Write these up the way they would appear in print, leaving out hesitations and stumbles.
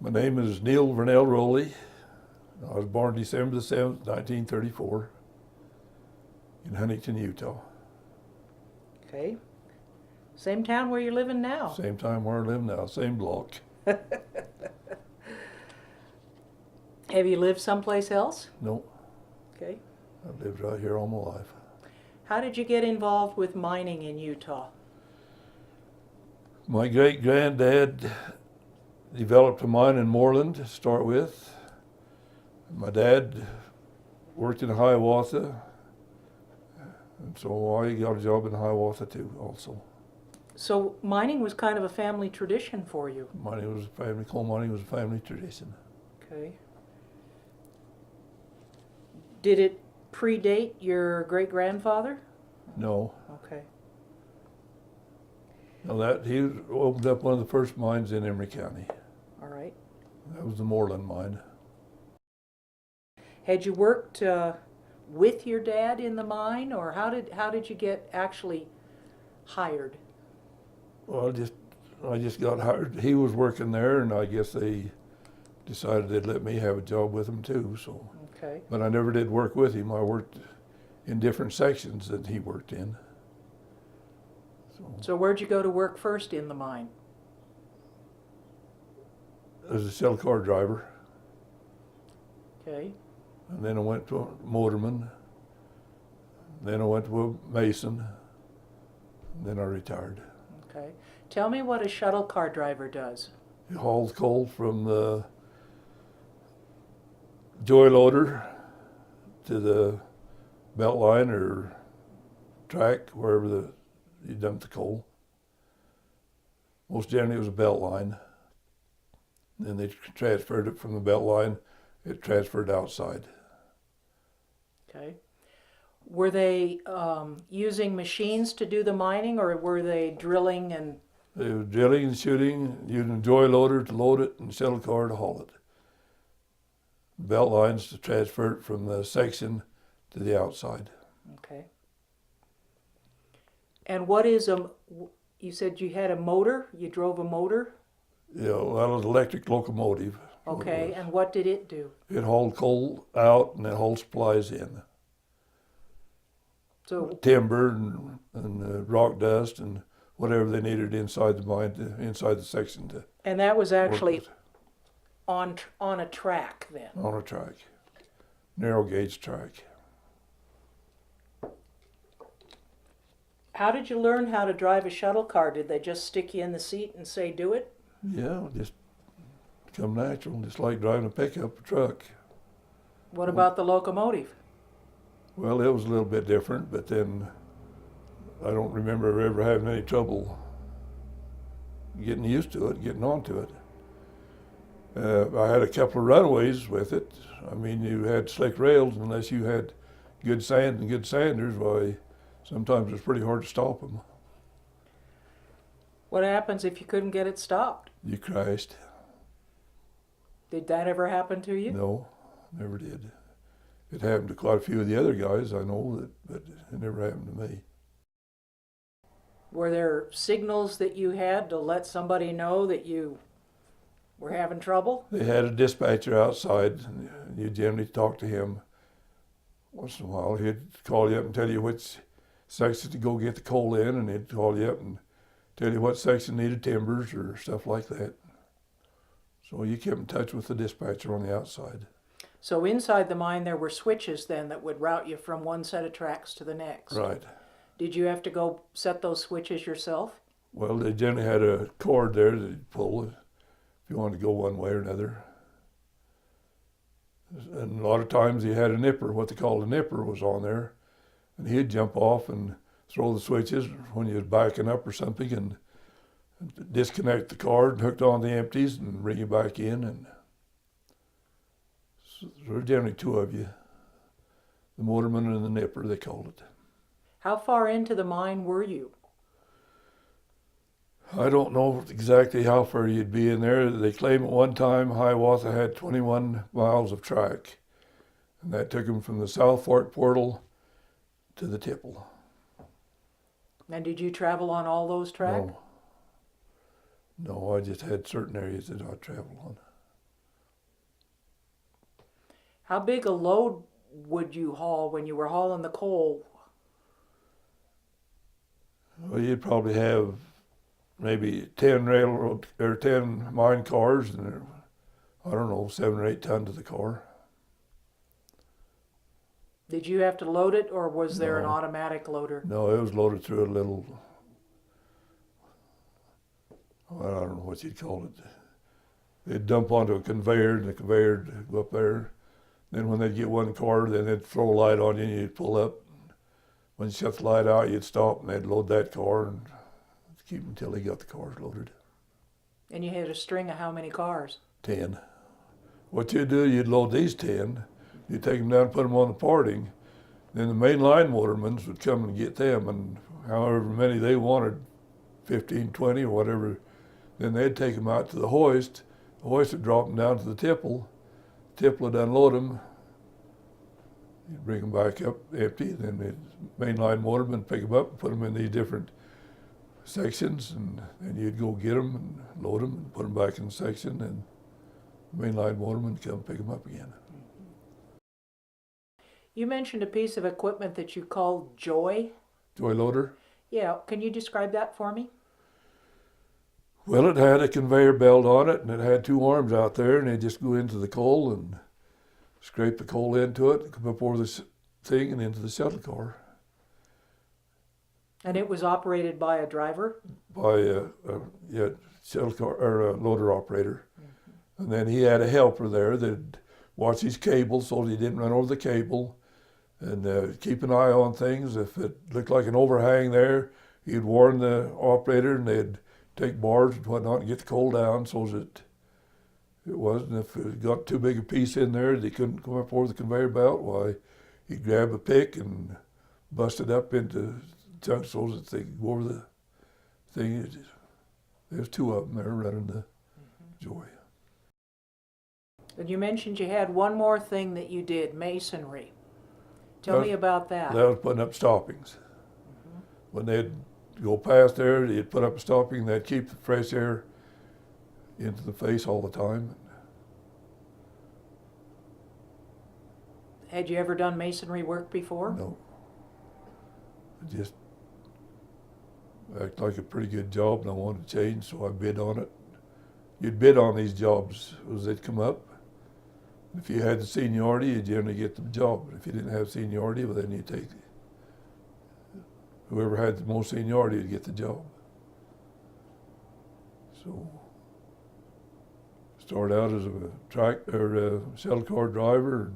My name is Neil Vernell Rowley. I was born December the 7th, 1934 in Huntington, Utah. Okay. Same town where you're living now. Same time where I live now, same block. Have you lived someplace else? No, Okay. I've lived right here all my life. How did you get involved with mining in Utah? My great-granddad developed a mine in Moreland to start with. My dad worked in Hiawatha, and so I got a job in Hiawatha too also. So mining was kind of a family tradition for you. Coal mining was a family tradition. Okay. Did it predate your great-grandfather? No. Okay. Now he opened up one of the first mines in Emery County. All right. That was the Moreland mine. Had you worked with your dad in the mine, or how did you get actually hired? Well, I just got hired. He was working there, and I guess they decided they'd let me have a job with him too. So, Okay. but I never did work with him. I worked in different sections that he worked in. So where'd you go to work first in the mine? As a shuttle car driver, Okay. and then I went to a motorman. Then I went to a mason. And then I retired. Okay. Tell me what a shuttle car driver does. He hauls coal from the joy loader to the belt line or track, wherever you dump the coal. Most generally it was a belt line. Then they transferred it from the belt line, it transferred outside. Okay. Were they using machines to do the mining, or were they drilling and... They were drilling and shooting, using a joy loader to load it and shuttle car to haul it. Belt lines to transfer it from the section to the outside. Okay. And what is you said you had a motor? You drove a motor? Yeah, well, that was an electric locomotive. Okay, and what did it do? It hauled coal out and it hauled supplies in. So Timber and rock dust and whatever they needed inside the mine, inside the section to and that was actually work on a track then? on a track, narrow gauge track. How did you learn how to drive a shuttle car? Did they just stick you in the seat and say do it? Yeah, just come natural, just like driving a pickup or truck. What about the locomotive? Well, it was a little bit different, but then I don't remember ever having any trouble getting used to it, getting onto it. I had a couple of runaways with it. I mean, you had slick rails, unless you had good sand and good sanders, why, sometimes it's pretty hard to stop them. What happens if you couldn't get it stopped? You crashed. Did that ever happen to you? No, never did. It happened to quite a few of the other guys I know, but it never happened to me. Were there signals that you had to let somebody know that you were having trouble? They had a dispatcher outside, and you generally talk to him once in a while. He'd call you up and tell you which section to go get the coal in, and he'd call you up and tell you what section needed timbers or stuff like that. So you kept in touch with the dispatcher on the outside. So inside the mine there were switches then that would route you from one set of tracks to the next? Right. Did you have to go set those switches yourself? Well, they generally had a cord there that you'd pull if you wanted to go one way or another. And a lot of times he had a nipper, what they called a nipper was on there, and he'd jump off and throw the switches when you was backing up or something and disconnect the cord and hooked on the empties and bring you back in. And so there were generally two of you, the motorman and the nipper, they called it. How far into the mine were you? I don't know exactly how far you'd be in there. They claim at one time Hiawatha had 21 miles of track, and that took them from the South Fork portal to the tipple. And did you travel on all those tracks? No, I just had certain areas that I traveled on. How big a load would you haul when you were hauling the coal? Well, you'd probably have maybe 10 railroad or 10 mine cars, and I don't know, 7 or 8 tons to the car. Did you have to load it, or was there an No. automatic loader? No, it was loaded through a little, well, I don't know what you'd call it. They'd dump onto a conveyor, and the conveyor would go up there. Then when they'd get one car, then they'd throw a light on you, and you'd pull up. When you shut the light out, you'd stop, and they'd load that car and keep until they got the cars loaded. And you had a string of how many cars? 10. What you'd do, you'd load these 10, you'd take them down and put them on the parting. Then the main line motormen would come and get them, and however many they wanted, 15, 20 or whatever, then they'd take them out to the hoist. The hoist would drop them down to the tipple. The tipple would unload them. You'd bring them back up empty. Then the main line motormen pick them up and put them in these different sections, and then you'd go get them and load them and put them back in the section, and the main line motormen come pick them up again. You mentioned a piece of equipment that you called Joy. Joy loader? Yeah, can you describe that for me? Well, it had a conveyor belt on it, and it had 2 arms out there, and they just go into the coal and scrape the coal into it, and come up over this thing and into the shuttle car. And it was operated by a driver? By a shuttle car or a loader operator. Mm-hmm. And then he had a helper there that'd watch his cable so he didn't run over the cable, and keep an eye on things. If it looked like an overhang there, he'd warn the operator, and they'd take bars and whatnot and get the coal down so that it wasn't. If it got too big a piece in there that he couldn't come up over the conveyor belt, why, he'd grab a pick and bust it up into chunks so that they could go over the thing. There's 2 of them there running the Joy. And you mentioned you had one more thing that you did, Masonry. Tell me about that. That was putting up stoppings. Mm-hmm. When they'd go past there, you'd put up a stopping, they'd keep the fresh air into the face all the time. Had you ever done masonry work before? No. It just acted like a pretty good job, and I wanted to change, so I bid on it. You'd bid on these jobs as they'd come up. If you had the seniority, you'd generally get the job. If you didn't have seniority, well, then you'd take whoever had the most seniority would get the job. So, started out as a shuttle car driver,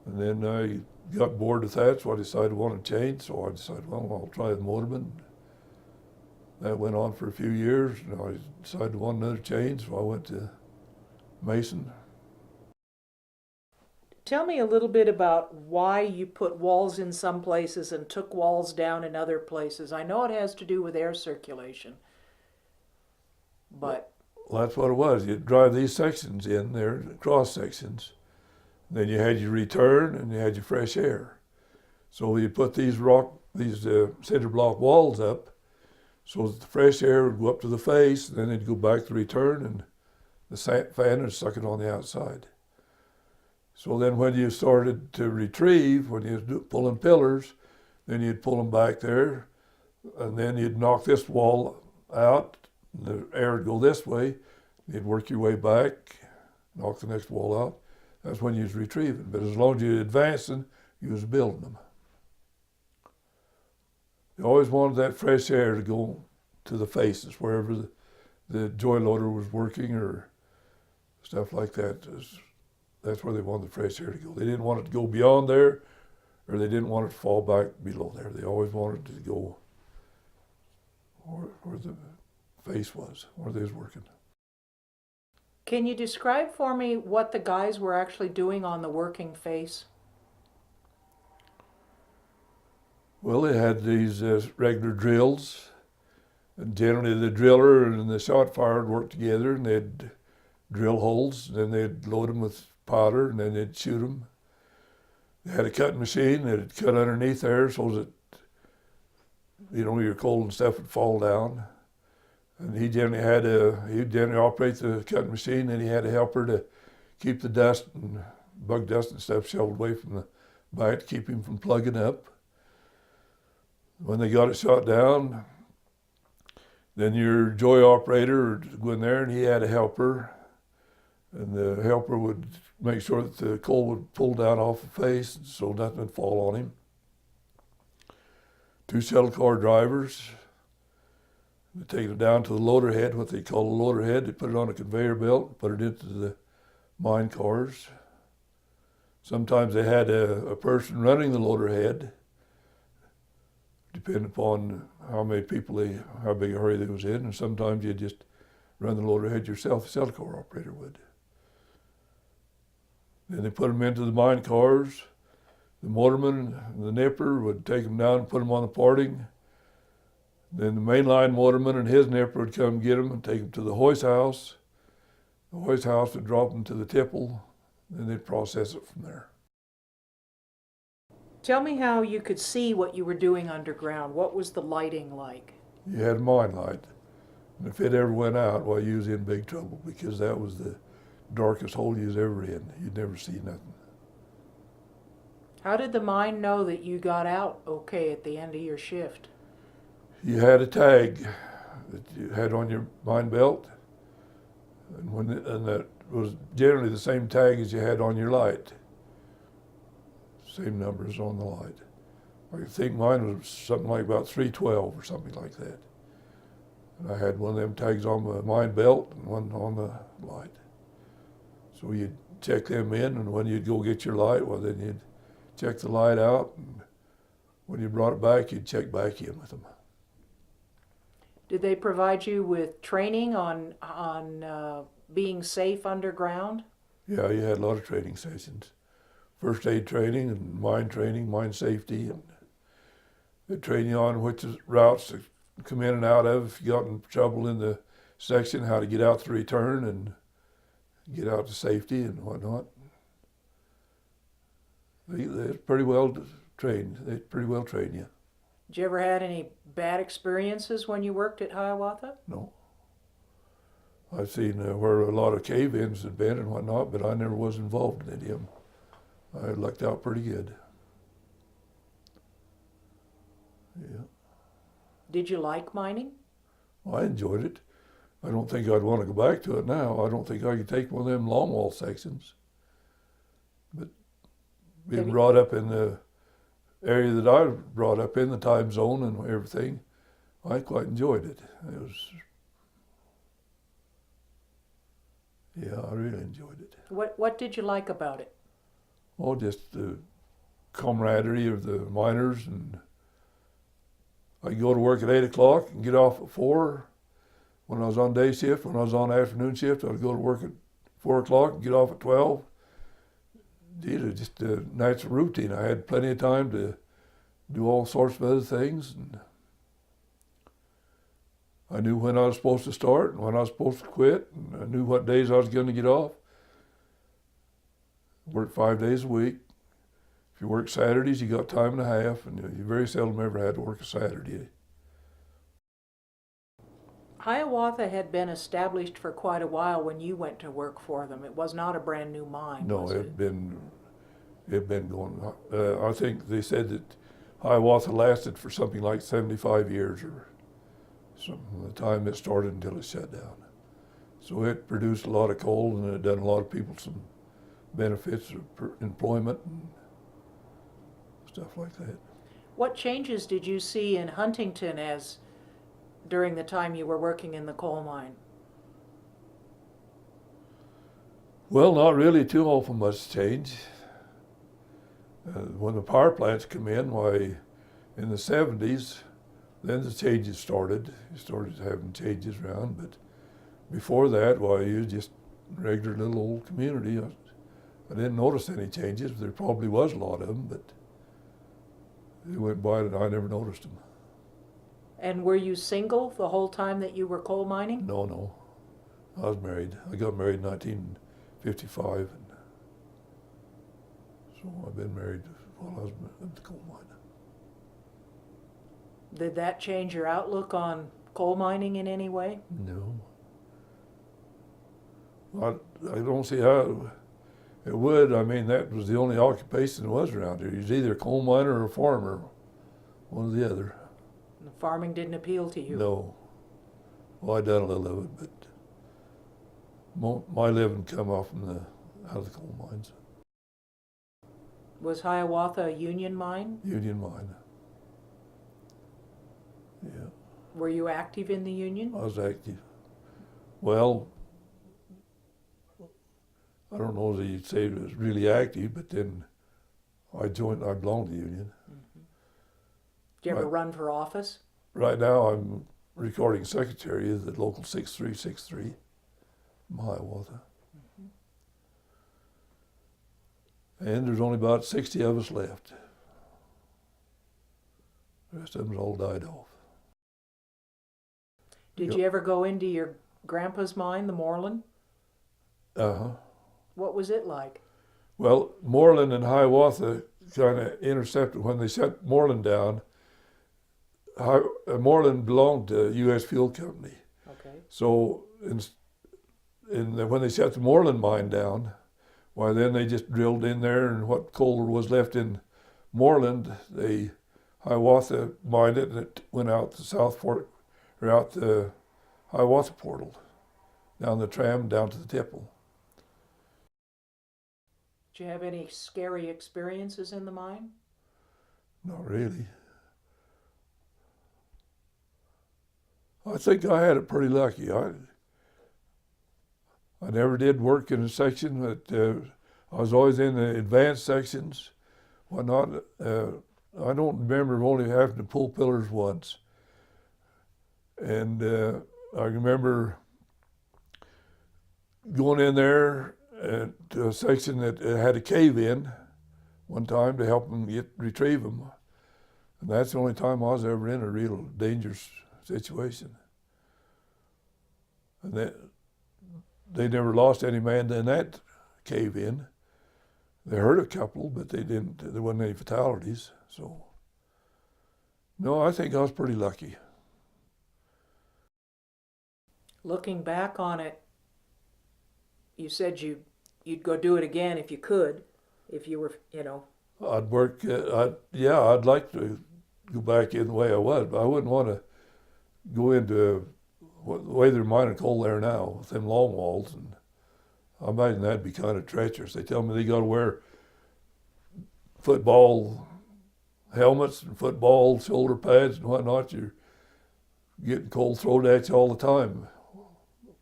and then I got bored with that, so I decided I wanted to change. So I decided, well, I'll try the motorman. That went on for a few years, and I decided I wanted another change, so I went to Mason. Tell me a little bit about why you put walls in some places and took walls down in other places. I know it has to do with air circulation, but... Well, that's what it was. You'd drive these sections in there, cross sections. Then you had your return and you had your fresh air. So you put these cinder block walls up so that the fresh air would go up to the face, and then it'd go back to return, and the fan would suck it on the outside. So then when you started to retrieve, when you was pulling pillars, then you'd pull them back there, and then you'd knock this wall out, and the air would go this way. You'd work your way back, knock the next wall out. That's when you was retrieving. But as long as you was advancing, you was building them. You always wanted that fresh air to go to the faces, wherever the joy loader was working or stuff like that. That's where they wanted the fresh air to go. They didn't want it to go beyond there, or they didn't want it to fall back below there. They always wanted it to go where the face was, where they was working. Can you describe for me what the guys were actually doing on the working face? Well, they had these regular drills, and generally the driller and the shot fire would work together, and they'd drill holes, and then they'd load them with powder, and then they'd shoot them. They had a cutting machine that'd cut underneath there so that, your coal and stuff would fall down. And he'd generally operate the cutting machine, and he had a helper to keep the dust and bug dust and stuff shoveled away from the bite to keep him from plugging up. When they got it shot down, then your joy operator would go in there and he had a helper, and the helper would make sure that the coal would pull down off the face so nothing would fall on him. 2 shuttle car drivers, they take it down to the loader head, what they call a loader head. They put it on a conveyor belt, put it into the mine cars. Sometimes they had a person running the loader head, depending upon how many people how big a hurry they was in, and sometimes you'd just run the loader head yourself, the shuttle car operator would. Then they put them into the mine cars. The motorman and the nipper would take them down and put them on the parting. Then the mainline motorman and his nipper would come get them and take them to the hoist house. The hoist house would drop them to the tipple, then they'd process it from there. Tell me how you could see what you were doing underground. What was the lighting like? You had a mine light, and if it ever went out, well, you was in big trouble, because that was the darkest hole you was ever in. You'd never see nothing. How did the mine know that you got out okay at the end of your shift? You had a tag that you had on your mine belt, and that was generally the same tag as you had on your light. Same numbers on the light. I think mine was something like about 312 or something like that. And I had one of them tags on my mine belt and one on the light. So you'd check them in, and when you'd go get your light, well, then you'd check the light out, and when you brought it back, you'd check back in with them. Did they provide you with training on being safe underground? Yeah, you had a lot of training sessions. First aid training and mine safety, and they train you on which routes to come in and out of. If you got in trouble in the section, how to get out to return and get out to safety and whatnot. They're pretty well trained. They pretty well train you. Did you ever had any bad experiences when you worked at Hiawatha? No. I've seen where a lot of cave-ins had been and whatnot, but I never was involved in any of them. I lucked out pretty good. Yeah. Did you like mining? Well, I enjoyed it. I don't think I'd want to go back to it now. I don't think I could take one of them longwall sections. But being brought up in the area that I was brought up in, the time zone and everything, I quite enjoyed it. I really enjoyed it. What did you like about it? Oh, just the camaraderie of the miners, and I'd go to work at 8 o'clock and get off at 4. When I was on day shift, when I was on afternoon shift, I'd go to work at 4 o'clock and get off at 12. It was just a natural routine. I had plenty of time to do all sorts of other things, and I knew when I was supposed to start and when I was supposed to quit, and I knew what days I was going to get off. Worked 5 days a week. If you worked Saturdays, you got time and a half, and you very seldom ever had to work a Saturday. Hiawatha had been established for quite a while when you went to work for them. It was not a brand new mine, No, was it? it'd been going. I think they said that Hiawatha lasted for something like 75 years, or something from the time it started until it shut down. So it produced a lot of coal, and it done a lot of people some benefits of employment and stuff like that. What changes did you see in Huntington during the time you were working in the coal mine? Well, not really too awful much change. When the power plants come in, why, in the 70s, then the changes started. You started having changes around, but before that, why, you was just a regular little old community. I didn't notice any changes. There probably was a lot of them, but they went by and I never noticed them. And were you single the whole time that you were coal mining? No. I was married. I got married in 1955, and so I've been married while I was in the coal mine. Did that change your outlook on coal mining in any way? No. I don't see how It would. I mean, that was the only occupation that was around here. He was either a coal miner or a farmer, one or the other. The farming didn't appeal to you? No. Well, I done a little of it, but my living come off from out of the coal mines. Was Hiawatha a union mine? Union mine. Yeah. Were you active in the union? I was active. Well, I don't know if you'd say it was really active, but then I belonged to the union. Mm-hmm. Did you ever run for office? Right now I'm recording secretary of the local 6363 in Hiawatha. Mm-hmm. And there's only about 60 of us left. The rest of them all died off. Did you ever go into your grandpa's mine, the Moreland? Uh-huh. What was it like? Well, Moreland and Hiawatha kind of intercepted. When they shut Moreland down, Moreland belonged to U.S. Fuel Company. Okay. So when they shut the Moreland mine down, why then they just drilled in there, and what coal was left in Moreland, Hiawatha mined it, and it went out the South Fork, or out the Hiawatha portal, down the tram, down to the tipple. Did you have any scary experiences in the mine? Not really. I think I had it pretty lucky. I never did work in a section, but I was always in the advanced sections, whatnot. I don't remember only having to pull pillars once. And I remember going in there to a section that had a cave in one time to help them retrieve them. And that's the only time I was ever in a real dangerous situation. And they never lost any man in that cave in. They hurt a couple, but there wasn't any fatalities. So, no, I think I was pretty lucky. Looking back on it, you said you'd go do it again if you could, if you were, I'd work, I'd like to go back in the way I was, but I wouldn't want to go into the way they're mining coal there now with them long walls. And I imagine that'd be kind of treacherous. They tell me they got to wear football helmets and football shoulder pads and whatnot. You're getting coal thrown at you all the time,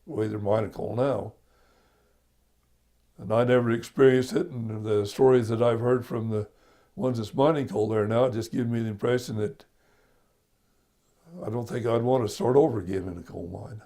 the way they're mining coal now. And I never experienced it, and the stories that I've heard from the ones that's mining coal there now just give me the impression that I don't think I'd want to start over again in a coal mine.